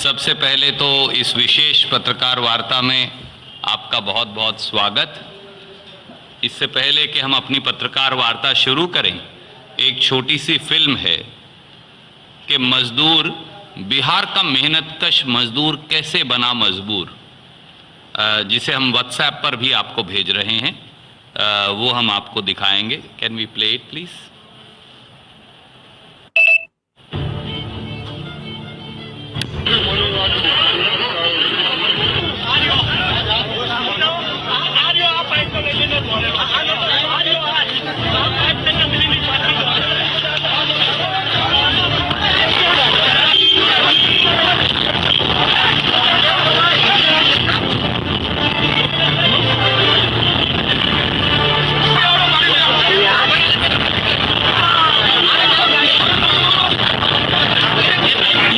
सबसे पहले तो इस विशेष पत्रकार वार्ता में आपका बहुत बहुत स्वागत। इससे पहले कि हम अपनी पत्रकार वार्ता शुरू करें, एक छोटी सी फिल्म है कि मजदूर, बिहार का मेहनतकश मजदूर कैसे बना मजबूर, जिसे हम व्हाट्सएप पर भी आपको भेज रहे हैं, वो हम आपको दिखाएंगे। Can we play it please?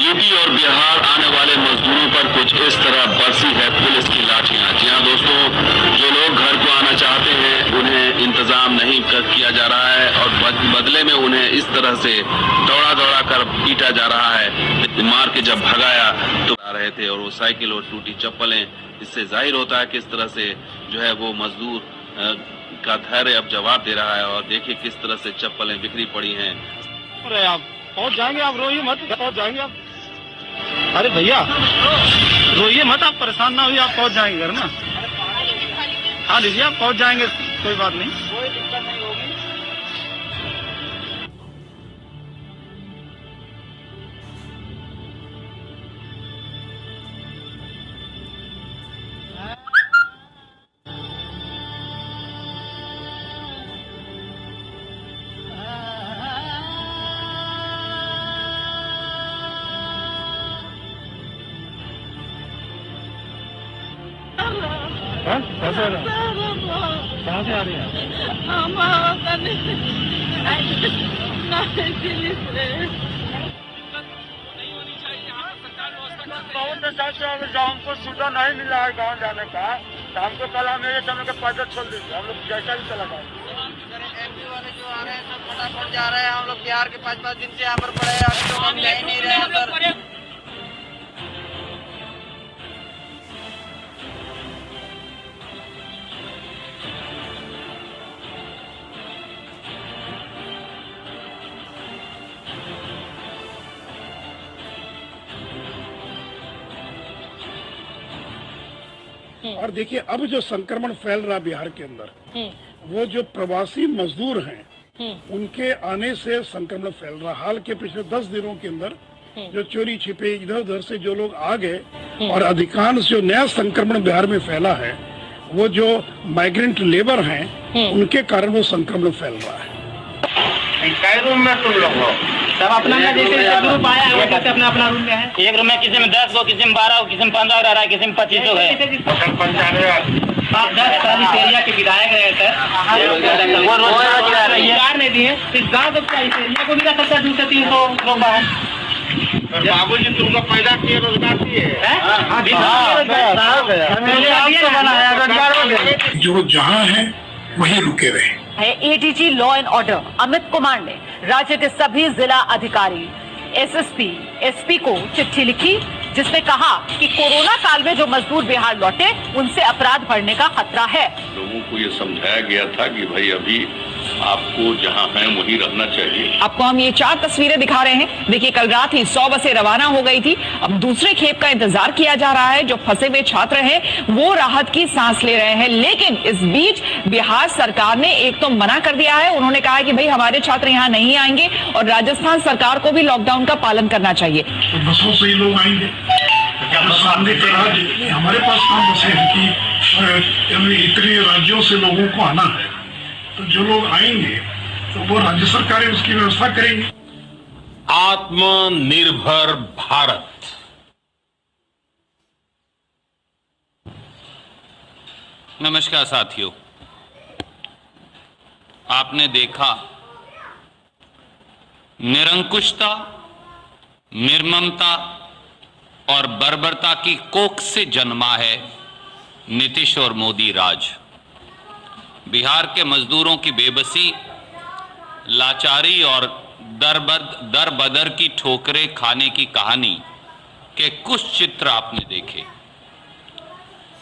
UP और बिहार आने वाले मजदूरों पर कुछ इस तरह बरसी है पुलिस की लाठियां। जी हाँ दोस्तों, जो लोग घर को आना चाहते हैं उन्हें इंतजाम नहीं किया जा रहा है और बदले में उन्हें इस तरह से दौड़ा दौड़ा कर पीटा जा रहा है। मार के जब भगाया तो आ रहे थे और वो साइकिल और टूटी चप्पलें, इससे जाहिर होता है किस तरह से जो है वो मजदूर का धैर्य अब जवाब दे रहा है। और देखिए किस तरह से चप्पलें बिखरी पड़ी हैं। अरे आप पहुंच जाएंगे, आप रोइए मत, पहुंच जाएंगे आप। अरे भैया रोइए मत, आप परेशान ना होइए, आप पहुंच जाएंगे घर ना। खा लीजिए, आप पहुंच जाएंगे, कोई बात नहीं, कोई दिक्कत नहीं होगी। कैसे कहाँ से आ रही हैं? हमको सुविधा नहीं मिला है गाँव जाने का, तो हमको कल हम ये समय के पैदल छोड़ दीजिए, हम लोग जैसा भी चला जाए। एमपी वाले जो आ रहे हैं सब फटाफट जा रहे हैं, हम लोग बिहार के 5-5 दिन से यहाँ पर पड़े हैं, अभी तो हम जा ही नहीं रहे हैं। और देखिए अब जो संक्रमण फैल रहा बिहार के अंदर, वो जो प्रवासी मजदूर हैं उनके आने से संक्रमण फैल रहा। हाल के पिछले 10 दिनों के अंदर जो चोरी छिपे इधर उधर से जो लोग आ गए, और अधिकांश जो नया संक्रमण बिहार में फैला है वो जो माइग्रेंट लेबर हैं उनके कारण वो संक्रमण फैल रहा है। कई रूम में तुम लोग हो? सब अपना जैसे ग्रुप आया है वैसे अपना अपना रूम में है। एक रूम में किसी में 10 हो, किसी में 12 हो, किसी में 15 रह रहा है, किसी में 25 हो है। आप 10 साल इस एरिया के विधायक रहे थे, वो रोजगार नहीं दिए, इस गाँव को क्या इस एरिया को भी रह सकता है 200-300 लोग बाहर। बाबू जी तुमको पैदा किए, रोजगार दिए, जो जहाँ है वहीं रुके रहे। ADG law and order Amit Kumar ने राज्य के सभी जिला अधिकारी, एसएसपी, एसपी को चिट्ठी लिखी, जिसमें कहा कि कोरोना काल में जो मजदूर बिहार लौटे उनसे अपराध बढ़ने का खतरा है। लोगों को ये समझाया गया था कि भाई अभी आपको जहां है वहीं रहना चाहिए। आपको हम ये 4 तस्वीरें दिखा रहे हैं। देखिए कल रात ही 100 बसें रवाना हो गई थी। अब दूसरे खेप का इंतजार किया जा रहा है। जो फंसे हुए छात्र हैं वो राहत की सांस ले रहे हैं, लेकिन इस बीच बिहार सरकार ने एक तो मना कर दिया है। उन्होंने कहा है कि भाई हमारे छात्र यहाँ नहीं आएंगे और राजस्थान सरकार को भी लॉकडाउन का पालन करना चाहिए। तो बसों से ही लोग आएंगे, सामने का राज्य हमारे पास कहाँ बसें हैं कि इतने राज्यों से लोगों को आना है, तो जो लोग आएंगे तो वो राज्य सरकारें उसकी व्यवस्था करेंगी। आत्मनिर्भर भारत। नमस्कार साथियों, आपने देखा निरंकुशता, निर्ममता और बर्बरता की कोख से जन्मा है नीतीश और मोदी राज। बिहार के मजदूरों की बेबसी, लाचारी और दर बदर की ठोकरें खाने की कहानी के कुछ चित्र आपने देखे।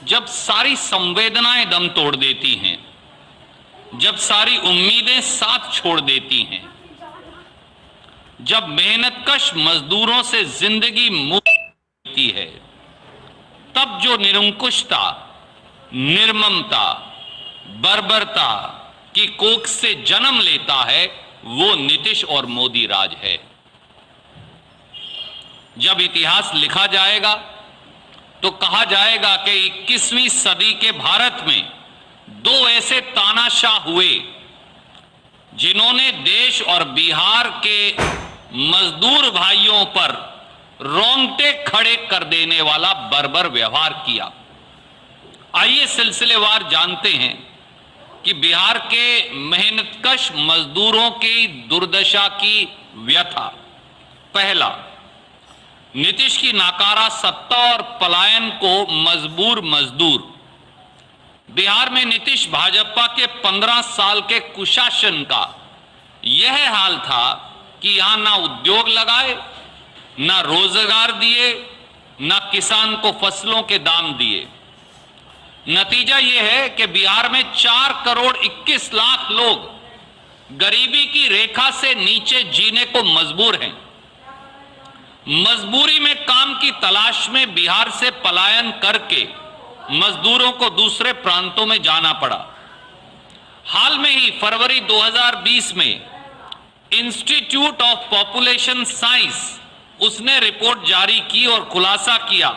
जब सारी संवेदनाएं दम तोड़ देती हैं, जब सारी उम्मीदें साथ छोड़ देती हैं, जब मेहनतकश मजदूरों से जिंदगी मुक्ति है, तब जो निरंकुशता, निर्ममता, बर्बरता की कोख से जन्म लेता है वो नीतीश और मोदी राज है। जब इतिहास लिखा जाएगा तो कहा जाएगा कि 21वीं सदी के भारत में दो ऐसे तानाशाह हुए जिन्होंने देश और बिहार के मजदूर भाइयों पर रोंगटे खड़े कर देने वाला बर्बर व्यवहार किया। आइए सिलसिलेवार जानते हैं कि बिहार के मेहनतकश मजदूरों की दुर्दशा की व्यथा। पहला, नीतीश की नाकारा सत्ता और पलायन को मजबूर मजदूर। बिहार में नीतीश भाजपा के 15 साल के कुशासन का यह हाल था कि यहां ना उद्योग लगाए, ना रोजगार दिए, ना किसान को फसलों के दाम दिए। नतीजा यह है कि बिहार में 4 करोड़ 21 लाख लोग गरीबी की रेखा से नीचे जीने को मजबूर हैं। मजबूरी में काम की तलाश में बिहार से पलायन करके मजदूरों को दूसरे प्रांतों में जाना पड़ा। हाल में ही फरवरी 2020 में इंस्टीट्यूट ऑफ पॉपुलेशन साइंस उसने रिपोर्ट जारी की और खुलासा किया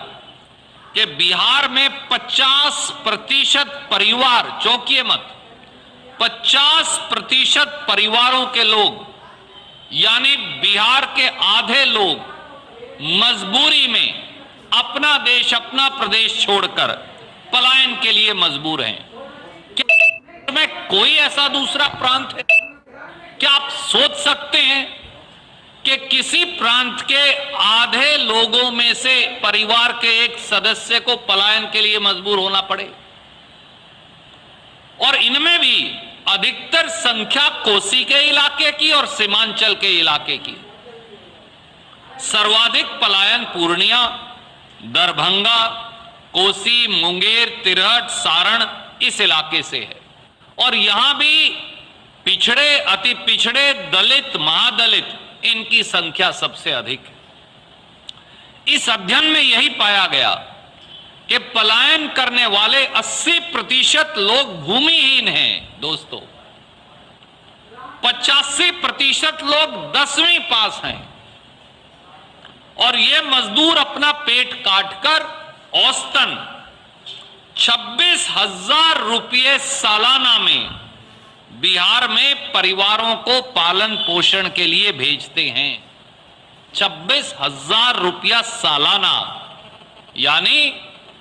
कि बिहार में 50% परिवार, चौंकिए मत, 50% परिवारों के लोग यानी बिहार के आधे लोग मजबूरी में अपना देश, अपना प्रदेश छोड़कर पलायन के लिए मजबूर हैं। क्या में कोई ऐसा दूसरा प्रांत है? क्या आप सोच सकते हैं कि किसी प्रांत के आधे लोगों में से परिवार के एक सदस्य को पलायन के लिए मजबूर होना पड़े? और इनमें भी अधिकतर संख्या कोसी के इलाके की और सीमांचल के इलाके की। सर्वाधिक पलायन पूर्णिया, दरभंगा, कोसी, मुंगेर, तिरहट, सारण इस इलाके से है। और यहां भी पिछड़े, अति पिछड़े, दलित, महादलित इनकी संख्या सबसे अधिक है। इस अध्ययन में यही पाया गया कि पलायन करने वाले 80% लोग भूमिहीन हैं। दोस्तों, 85% लोग 10वीं पास हैं और ये मजदूर अपना पेट काटकर औसतन 26,000 रुपये सालाना में बिहार में परिवारों को पालन पोषण के लिए भेजते हैं। 26,000 रुपया सालाना यानी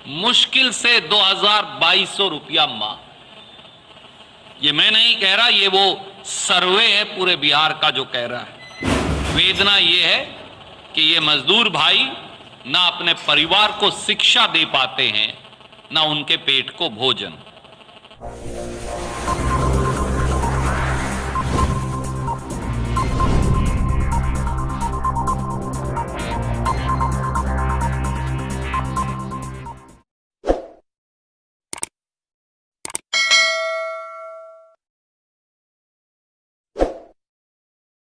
मुश्किल से 2,200 रुपया माह। ये मैं नहीं कह रहा, ये वो सर्वे है पूरे बिहार का जो कह रहा है। वेदना ये है कि ये मजदूर भाई ना अपने परिवार को शिक्षा दे पाते हैं, ना उनके पेट को भोजन।